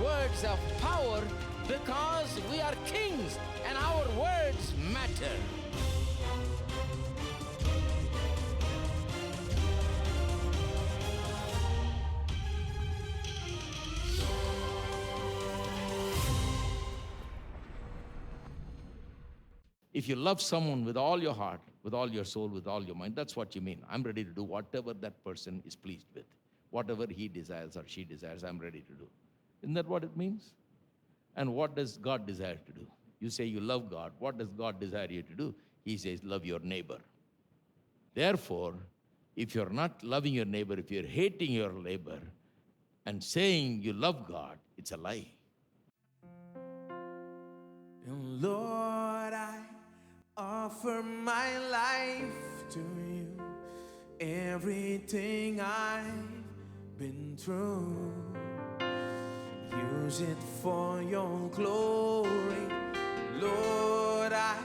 words have power because we are kings and our words matter. If you love someone with all your heart, with all your soul, with all your mind, that's what you mean. I'm ready to do whatever that person is pleased with. Whatever he desires or she desires, I'm ready to do. Isn't that what it means? And what does God desire to do? You say you love God. What does God desire you to do? He says, love your neighbor. Therefore, if you're not loving your neighbor, if you're hating your neighbor and saying you love God, it's a lie. And Lord, I offer my life to you. Everything I've been through, use it for your glory. Lord, I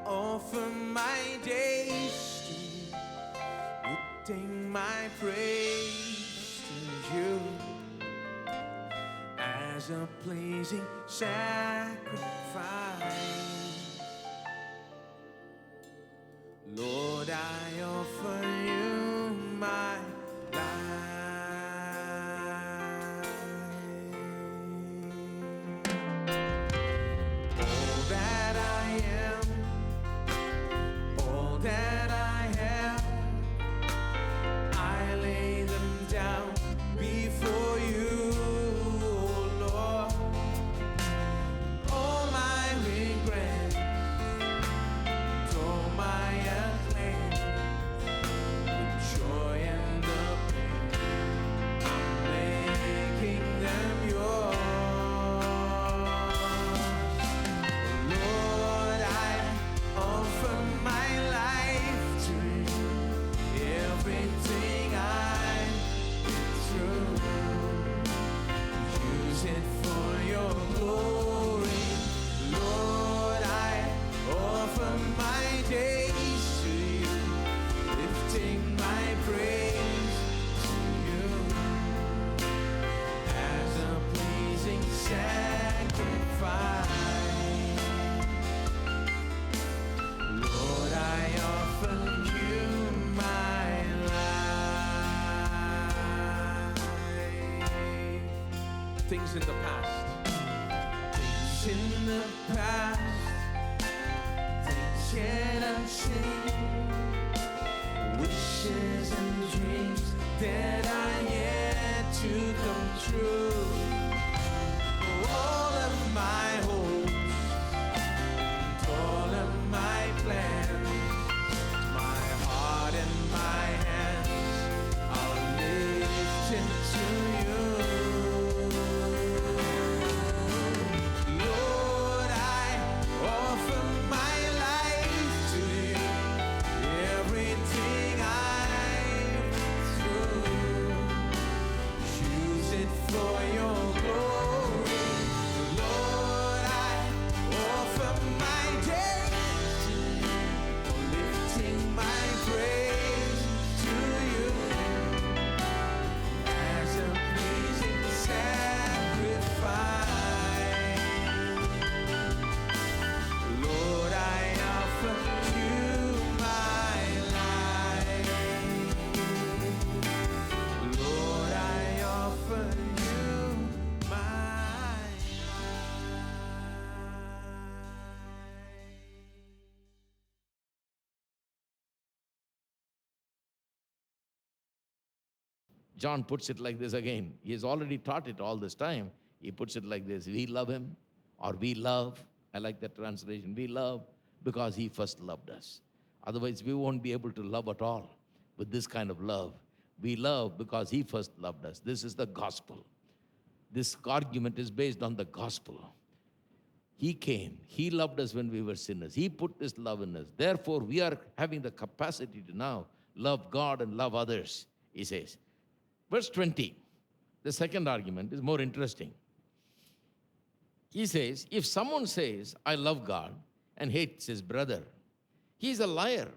offer my days to you, lifting my praise to you as a pleasing sacrifice. Lord, I offer you my life. All that I am, all that I have, I lay them down before you, oh Lord. All my regrets, all my acclaim, the joy and the pain, I'm making them yours. Lord, I offer my life to you. Everything I've been through, use it for your glory. Lord, I offer my days to you, lifting my praise to you as a pleasing sacrifice. Lord, I offer you my life. Things in the past, things in the past, things yet unseen, wishes and dreams that are yet to come true. All of my hopes and all of my plans, my heart and my hands are lifted to you. Lord, I offer my life to you. Everything I've been through, use it for your glory. Lord, I offer my days to you, lifting my praise to you as a pleasing sacrifice. Lord, I offer you my life. Lord, I offer you my life. John puts it like this again. He has already taught it all this time. He puts it like this: we love him, or we love. I like that translation. We love because he first loved us. Otherwise, we won't be able to love at all with this kind of love. We love because he first loved us. This is the gospel. This argument is based on the gospel. He came. He loved us when we were sinners. He put this love in us. Therefore, we are having the capacity to now love God and love others, he says. Verse 20, the second argument is more interesting. He says, if someone says, I love God, and hates his brother, he is a liar.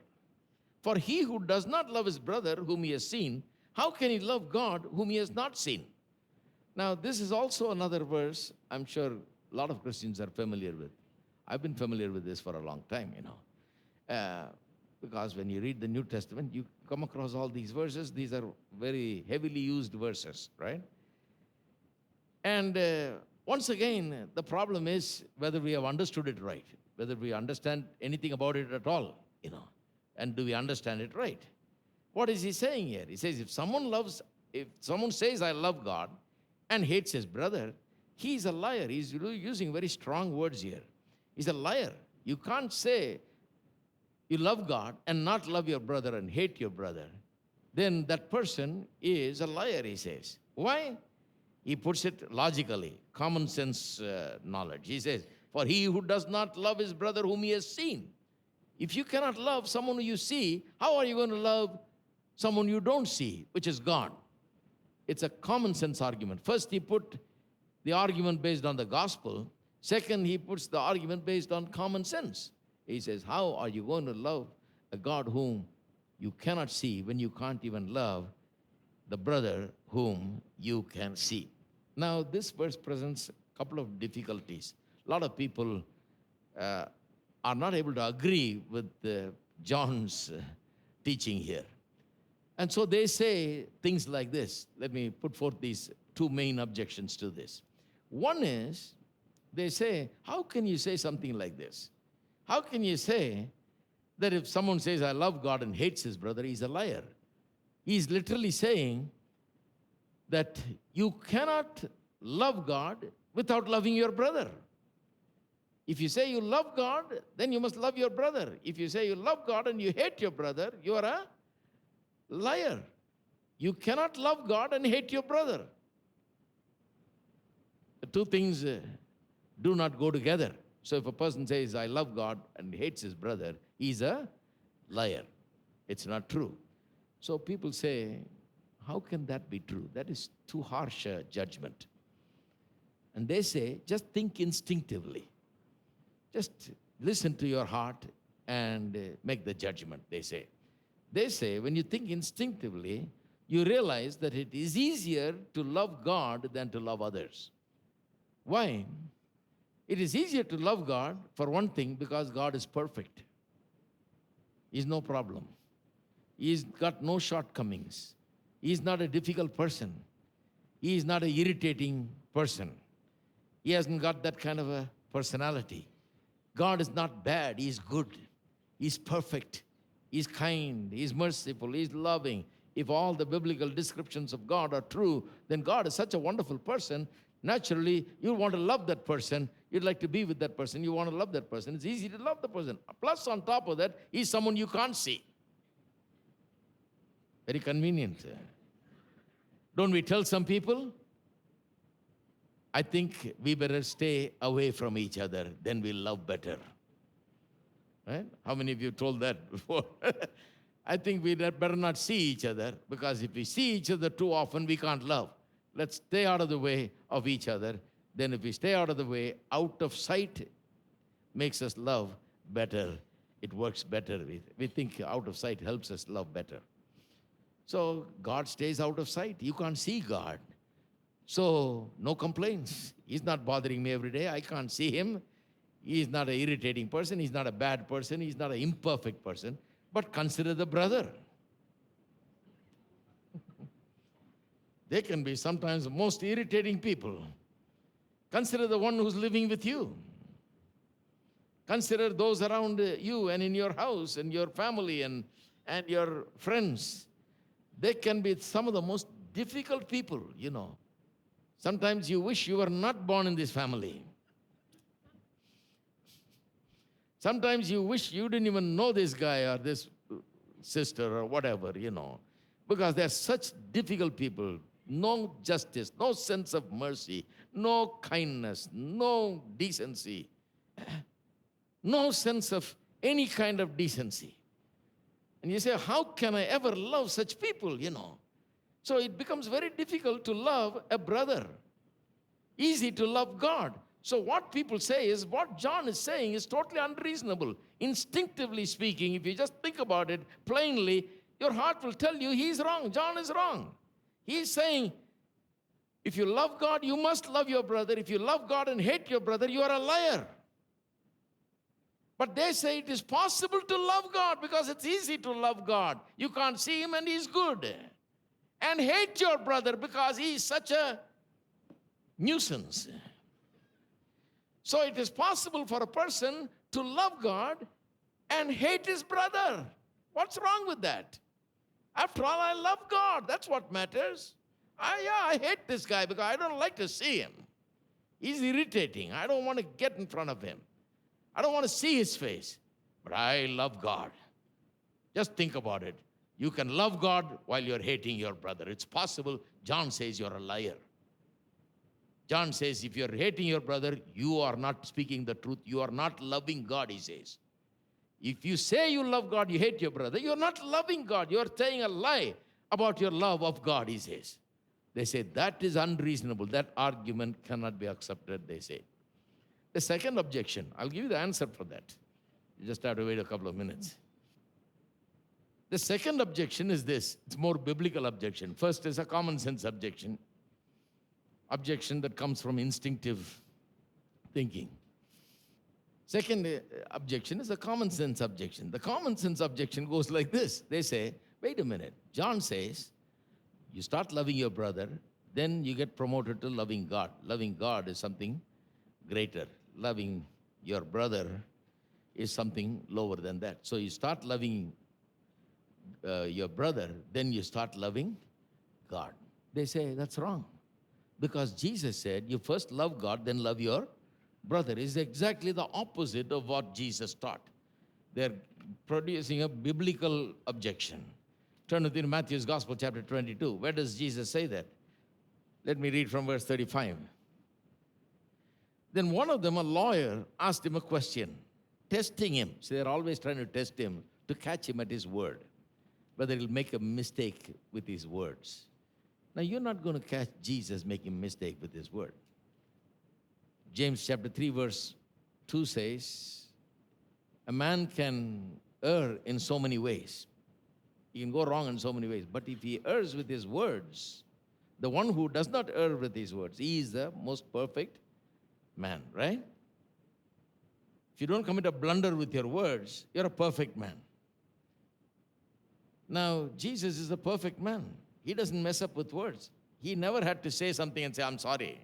For he who does not love his brother whom he has seen, how can he love God whom he has not seen? Now, this is also another verse I'm sure a lot of Christians are familiar with. I've been familiar with this for a long time, because when you read the New Testament, you come across all these verses. These are very heavily used verses, right? And once again, the problem is whether we have understood it right, whether we understand anything about it at all, and do we understand it right? What is he saying here? He says, if someone says, I love God and hates his brother, he's a liar. He's using very strong words here. He's a liar. You can't say you love God and not love your brother and hate your brother. Then that person is a liar, he says. Why? He puts it logically, common sense knowledge. He says, for he who does not love his brother whom he has seen. If you cannot love someone who you see, how are you going to love someone you don't see, which is God? It's a common sense argument. First, he put the argument based on the gospel. Second, he puts the argument based on common sense. He says, how are you going to love a God whom you cannot see when you can't even love the brother whom you can see? Now, this verse presents a couple of difficulties. A lot of people are not able to agree with John's teaching here. And so they say things like this. Let me put forth these two main objections to this. One is, they say, how can you say something like this? How can you say that if someone says, I love God and hates his brother, he's a liar? He's literally saying that you cannot love God without loving your brother. If you say you love God, then you must love your brother. If you say you love God and you hate your brother, you are a liar. You cannot love God and hate your brother. The two things do not go together. So if a person says, I love God and hates his brother, he's a liar. It's not true. So people say, how can that be true? That is too harsh a judgment. And they say, just think instinctively. Just listen to your heart and make the judgment, they say. They say, when you think instinctively, you realize that it is easier to love God than to love others. Why? It is easier to love God, for one thing, because God is perfect. He's no problem. He's got no shortcomings. He's not a difficult person. He is not an irritating person. He hasn't got that kind of a personality. God is not bad. He's good. He's perfect. He's kind. He's merciful. He's loving. If all the biblical descriptions of God are true, then God is such a wonderful person. Naturally, you want to love that person. You'd like to be with that person. You want to love that person. It's easy to love the person. Plus, on top of that, he's someone you can't see. Very convenient. Don't we tell some people? I think we better stay away from each other, then we'll love better. Right? How many of you told that before? I think we better not see each other, because if we see each other too often, we can't love. Let's stay out of the way of each other. Then if we stay out of the way, out of sight makes us love better. It works better. We think out of sight helps us love better. So God stays out of sight. You can't see God. So no complaints. He's not bothering me every day. I can't see him. He's not an irritating person. He's not a bad person. He's not an imperfect person. But consider the brother. They can be sometimes the most irritating people. Consider the one who's living with you. Consider those around you and in your house and your family and your friends. They can be some of the most difficult people, Sometimes you wish you were not born in this family. Sometimes you wish you didn't even know this guy or this sister or whatever, because they're such difficult people. No justice, no sense of mercy, no kindness, no decency, no sense of any kind of decency. And you say, how can I ever love such people, So it becomes very difficult to love a brother. Easy to love God. So what people say is, what John is saying is totally unreasonable. Instinctively speaking, if you just think about it plainly, your heart will tell you he's wrong. John is wrong. He's saying, If you love God, you must love your brother. If you love God and hate your brother, you are a liar. But they say it is possible to love God because it's easy to love God. You can't see him and he's good. And hate your brother because he is such a nuisance. So it is possible for a person to love God and hate his brother. What's wrong with that? After all, I love God. That's what matters. I hate this guy because I don't like to see him. He's irritating. I don't want to get in front of him. I don't want to see his face. But I love God. Just think about it. You can love God while you're hating your brother. It's possible. John says you're a liar. John says if you're hating your brother, you are not speaking the truth. You are not loving God, he says. If you say you love God, you hate your brother, you're not loving God. You're saying a lie about your love of God, he says. They say that is unreasonable. That argument cannot be accepted, they say. The second objection, I'll give you the answer for that. You just have to wait a couple of minutes. The second objection is this. It's more biblical objection. First is a common sense objection. Objection that comes from instinctive thinking. Second objection is a common sense objection. The common sense objection goes like this. They say, wait a minute. John says, you start loving your brother, then you get promoted to loving God. Loving God is something greater. Loving your brother is something lower than that. So you start loving your brother, then you start loving God. They say that's wrong. Because Jesus said, you first love God, then love your brother. It's exactly the opposite of what Jesus taught. They're producing a biblical objection. Turn with me to Matthew's Gospel, chapter 22. Where does Jesus say that? Let me read from verse 35. Then one of them, a lawyer, asked him a question, testing him. So they're always trying to test him to catch him at his word, whether he'll make a mistake with his words. Now, you're not going to catch Jesus making a mistake with his word. James chapter 3, verse 2 says, a man can err in so many ways. He can go wrong in so many ways. But if he errs with his words, the one who does not err with his words, he is the most perfect man, right? If you don't commit a blunder with your words, you're a perfect man. Now, Jesus is a perfect man. He doesn't mess up with words. He never had to say something and say, I'm sorry,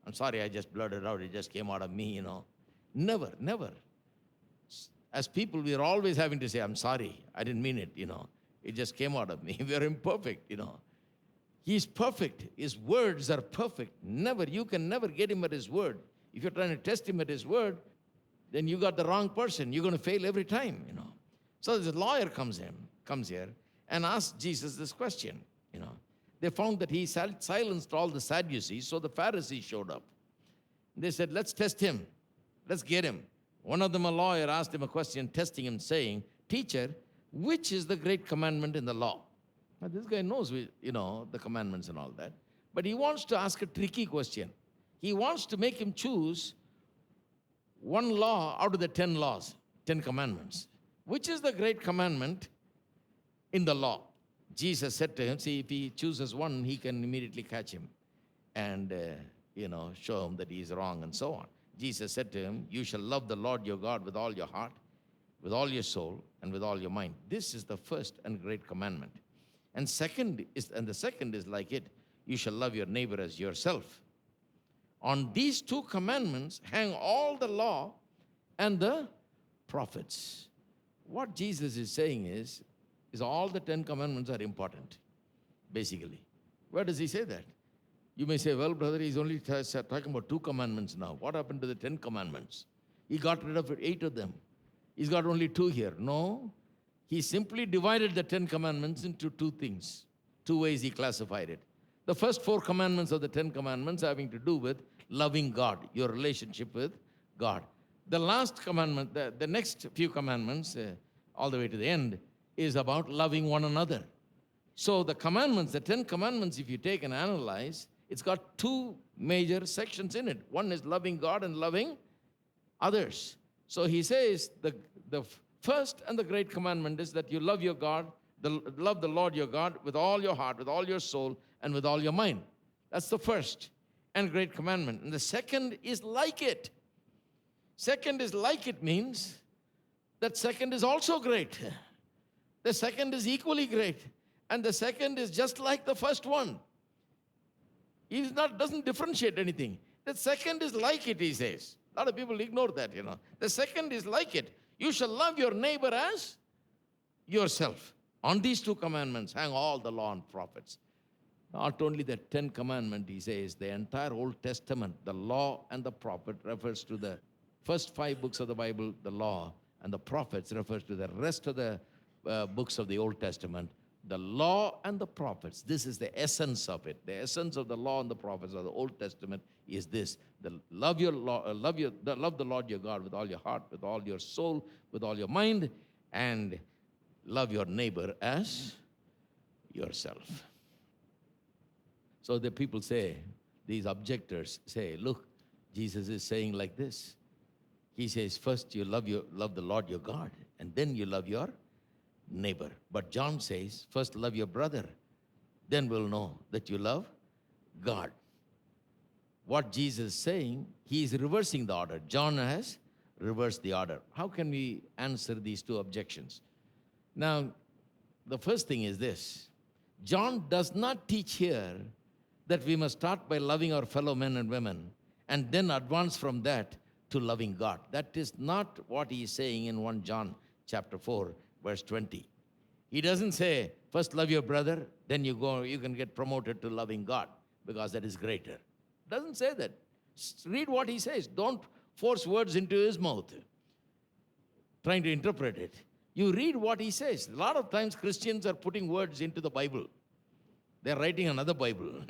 I'm sorry, I just blurted out. It just came out of me, Never, never. As people, we're always having to say, I'm sorry, I didn't mean it, It just came out of me. We're imperfect, He's perfect. His words are perfect. Never, you can never get him at his word. If you're trying to test him at his word, then you got the wrong person. You're going to fail every time, So this lawyer comes here and asks Jesus this question, They found that he silenced all the Sadducees, so the Pharisees showed up. They said, let's test him. Let's get him. One of them, a lawyer, asked him a question, testing him, saying, Teacher, which is the great commandment in the law? Now, this guy knows, the commandments and all that. But he wants to ask a tricky question. He wants to make him choose one law out of the 10 laws, 10 commandments. Which is the great commandment in the law? Jesus said to him, see, if he chooses one, he can immediately catch him and, show him that he is wrong and so on. Jesus said to him, you shall love the Lord your God with all your heart, with all your soul, and with all your mind. This is the first and great commandment. And the second is like it, you shall love your neighbor as yourself. On these two commandments hang all the law and the prophets. What Jesus is saying is all the 10 commandments are important, basically. Where does he say that? You may say, well, brother, he's only talking about 2 commandments now. What happened to the 10 commandments? He got rid of 8 of them. He's got only 2 here. No, he simply divided the 10 commandments into 2 things. 2 ways he classified it. The first 4 commandments of the 10 commandments having to do with loving God, your relationship with God. The last commandment, the next few commandments, all the way to the end, is about loving one another. So the commandments, the 10 commandments, if you take and analyze, it's got 2 major sections in it. One is loving God and loving others. So he says the first and the great commandment is that you love your God, love the Lord your God with all your heart, with all your soul, and with all your mind. That's the first and great commandment. And the second is like it. Second is like it means that second is also great. The second is equally great. And the second is just like the first one. He doesn't differentiate anything. The second is like it, he says. A lot of people ignore that, The second is like it. You shall love your neighbor as yourself. On these two commandments hang all the law and prophets. Not only the 10 commandments, he says, the entire Old Testament, the law and the prophet refers to the first 5 books of the Bible, the law, and the prophets refers to the rest of the books of the Old Testament. The law and the prophets, this is the essence of it. The essence of the law and the prophets of the Old Testament is this: love the Lord your God with all your heart, with all your soul, with all your mind, and love your neighbor as yourself. So the people say, these objectors say, look, Jesus is saying like this. He says, first you love the Lord your God, and then you love your neighbor. But John says, first love your brother, then we'll know that you love God. What Jesus is saying, he is reversing the order. John has reversed the order. How can we answer these two objections? Now, the first thing is this. John does not teach here that we must start by loving our fellow men and women and then advance from that to loving God. That is not what he is saying in 1 John chapter 4, verse 20. He doesn't say, first love your brother, then you can get promoted to loving God because that is greater. Doesn't say that. Read what he says. Don't force words into his mouth, trying to interpret it. You read what he says. A lot of times Christians are putting words into the Bible. They're writing another Bible,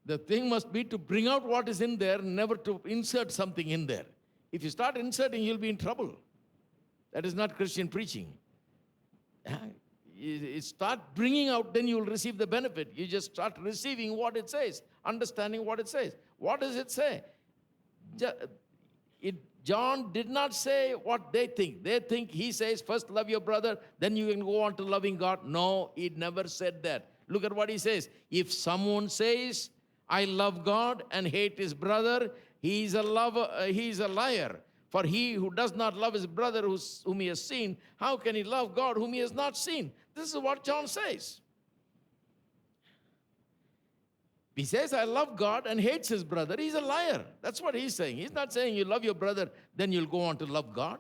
The thing must be to bring out what is in there, never to insert something in there. If you start inserting, you'll be in trouble. That is not Christian preaching. You start bringing out, then you will receive the benefit. You just start receiving what it says, understanding what it says. What does it say? John did not say what they think. They think he says, first love your brother, then you can go on to loving God. No, he never said that. Look at what he says. If someone says, I love God and hate his brother, he is a liar. For he who does not love his brother whom he has seen, how can he love God whom he has not seen? This is what John says. He says, I love God and hates his brother. He's a liar. That's what he's saying. He's not saying you love your brother, then you'll go on to love God.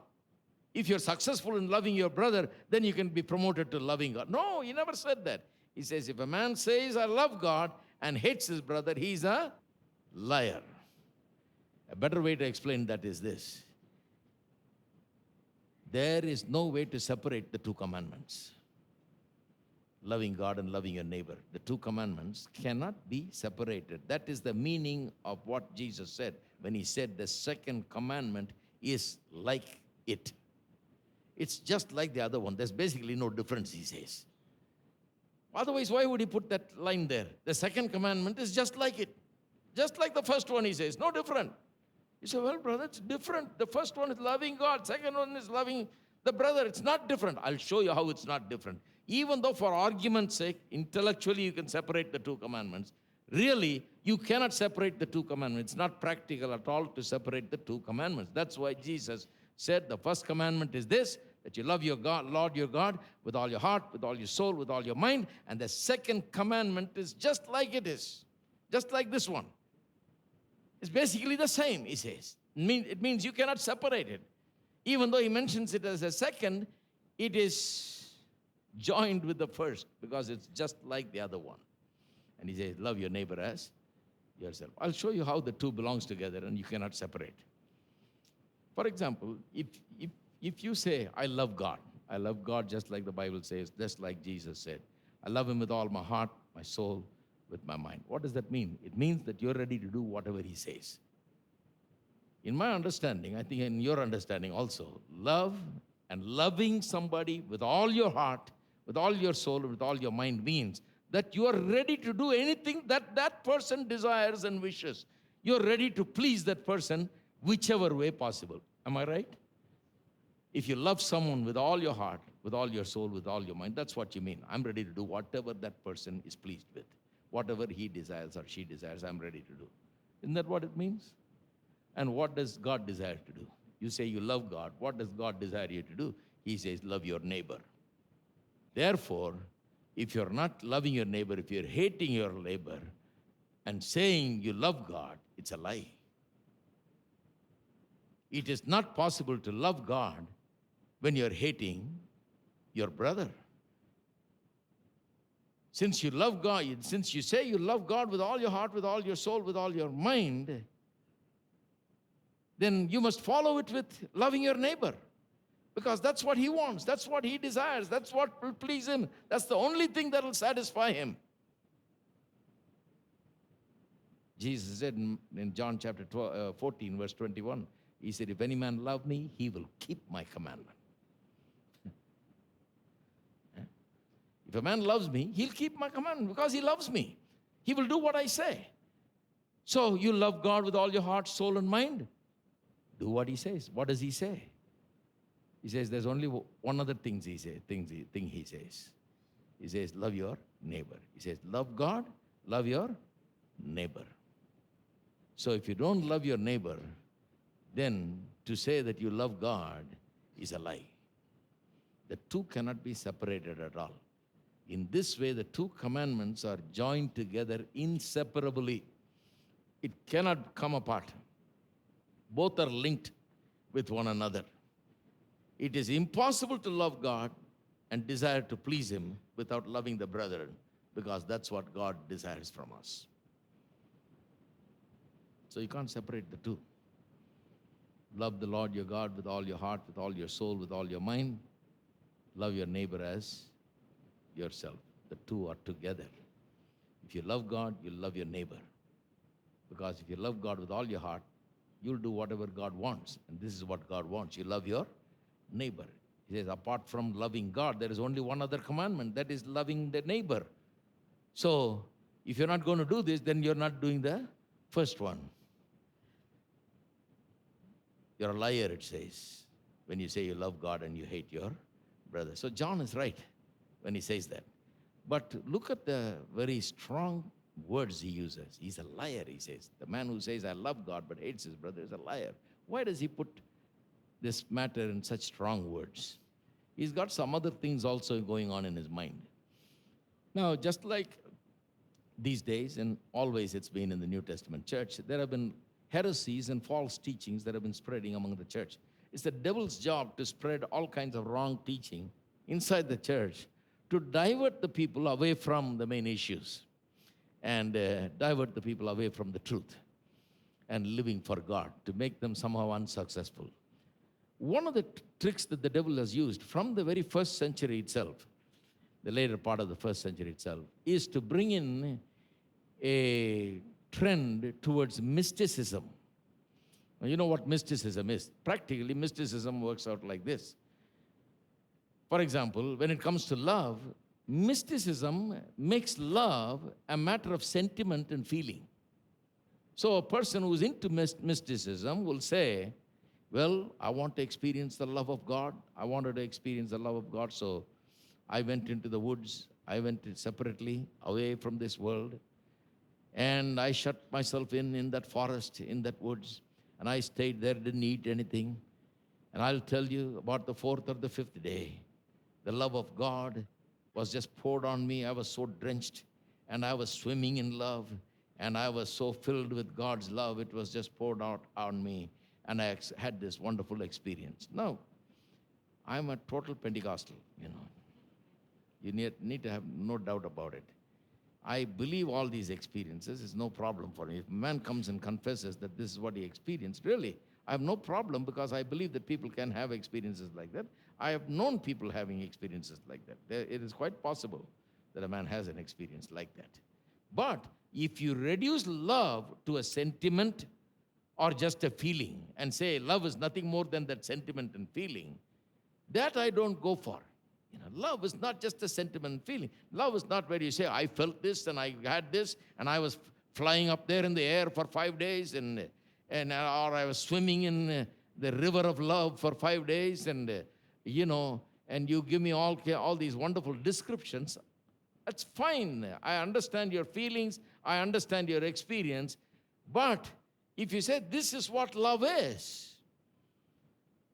If you're successful in loving your brother, then you can be promoted to loving God. No, he never said that. He says, if a man says, I love God and hates his brother, he's a liar. A better way to explain that is this. There is no way to separate the two commandments. Loving God and loving your neighbor. The two commandments cannot be separated. That is the meaning of what Jesus said when he said the second commandment is like it. It's just like the other one. There's basically no difference, he says. Otherwise, why would he put that line there? The second commandment is just like it. Just like the first one, he says. No different. You say, well, brother, it's different. The first one is loving God. Second one is loving the brother. It's not different. I'll show you how it's not different. Even though for argument's sake, intellectually you can separate the two commandments, really, you cannot separate the two commandments. It's not practical at all to separate the two commandments. That's why Jesus said the first commandment is this, that you love your God, Lord your God, with all your heart, with all your soul, with all your mind. And the second commandment is just like it is, just like this one. It's basically the same, he says. It means you cannot separate it. Even though he mentions it as a second, it is joined with the first because it's just like the other one. And he says, love your neighbor as yourself. I'll show you how the two belongs together and you cannot separate. For example, if you say, I love God just like the Bible says, just like Jesus said. I love him with all my heart, my soul, with my mind. What does that mean? It means that you're ready to do whatever he says. In my understanding, I think in your understanding also, love and loving somebody with all your heart, with all your soul, with all your mind means that you are ready to do anything that that person desires and wishes. You're ready to please that person whichever way possible. Am I right? If you love someone with all your heart, with all your soul, with all your mind, that's what you mean. I'm ready to do whatever that person is pleased with. whatever he desires or she desires, I'm ready to do. Isn't that what it means? And what does God desire to do? You say you love God. What does God desire you to do? He says, love your neighbor. Therefore, if you're not loving your neighbor, if you're hating your neighbor and saying you love God, it's a lie. It is not possible to love God when you're hating your brother. Since you love God, since you say you love God with all your heart, with all your soul, with all your mind, then you must follow it with loving your neighbor. Because that's what he wants. That's what he desires. That's what will please him. That's the only thing that will satisfy him. Jesus said in John chapter 14, verse 21, he said, if any man love me, he will keep my commandment. If a man loves me, he'll keep my commandment because he loves me. He will do what I say. So you love God with all your heart, soul, and mind. Do what he says. What does he say? He says there's only one other thing he says. He says, love your neighbor. He says, love God, love your neighbor. So if you don't love your neighbor, then to say that you love God is a lie. The two cannot be separated at all. In this way, the two commandments are joined together inseparably. It cannot come apart. Both are linked with one another. It is impossible to love God and desire to please him without loving the brethren, because that's what God desires from us. So you can't separate the two. Love the Lord your God with all your heart, with all your soul, with all your mind. Love your neighbor as yourself. The two are together. If you love God, you'll love your neighbor. Because if you love God with all your heart, you'll do whatever God wants. And this is what God wants. You love your neighbor. He says, apart from loving God, there is only one other commandment, that is loving the neighbor. So, if you're not going to do this, then you're not doing the first one. You're a liar, it says, when you say you love God and you hate your brother. So John is right when he says that. But look at the very strong words he uses. He's a liar, he says. The man who says, I love God but hates his brother is a liar. Why does he put this matter in such strong words? He's got some other things also going on in his mind. Now, just like these days, and always it's been in the New Testament church, there have been heresies and false teachings that have been spreading among the church. It's the devil's job to spread all kinds of wrong teaching inside the church to divert the people away from the main issues and divert the people away from the truth and living for God, to make them somehow unsuccessful. One of the tricks that the devil has used from the very first century itself, the later part of the first century itself, is to bring in a trend towards mysticism. Now, you know what mysticism is. Practically, mysticism works out like this. For example, when it comes to love, mysticism makes love a matter of sentiment and feeling. So a person who's into mysticism will say, well, I want to experience the love of God. I wanted to experience the love of God, so I went into the woods. I went separately, away from this world. And I shut myself in that forest, in that woods. And I stayed there, didn't eat anything. And I'll tell you, about the fourth or the fifth day, the love of God was just poured on me. I was so drenched, and I was swimming in love, and I was so filled with God's love. It was just poured out on me, and I had this wonderful experience. Now, I'm a total Pentecostal, you know. You need to have no doubt about it. I believe all these experiences. Is no problem for me. If a man comes and confesses that this is what he experienced, really, I have no problem, because I believe that people can have experiences like that. I have known people having experiences like that. It is quite possible that a man has an experience like that. But if you reduce love to a sentiment or just a feeling and say love is nothing more than that sentiment and feeling, that I don't go for. You know, love is not just a sentiment and feeling. Love is not where you say, I felt this and I had this and I was flying up there in the air for 5 days or I was swimming in the river of love for 5 days and you give me all these wonderful descriptions. That's fine. I understand your feelings, I understand your experience. But if you say this is what love is,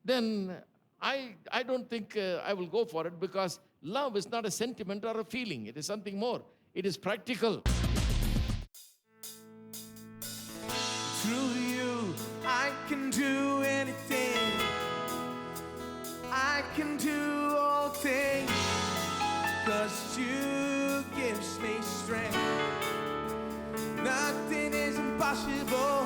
then I don't think I will go for it, because love is not a sentiment or a feeling. It is something more. It is practical. Through you, I can do anything. I can do all things, 'cause you gives me strength. Nothing is impossible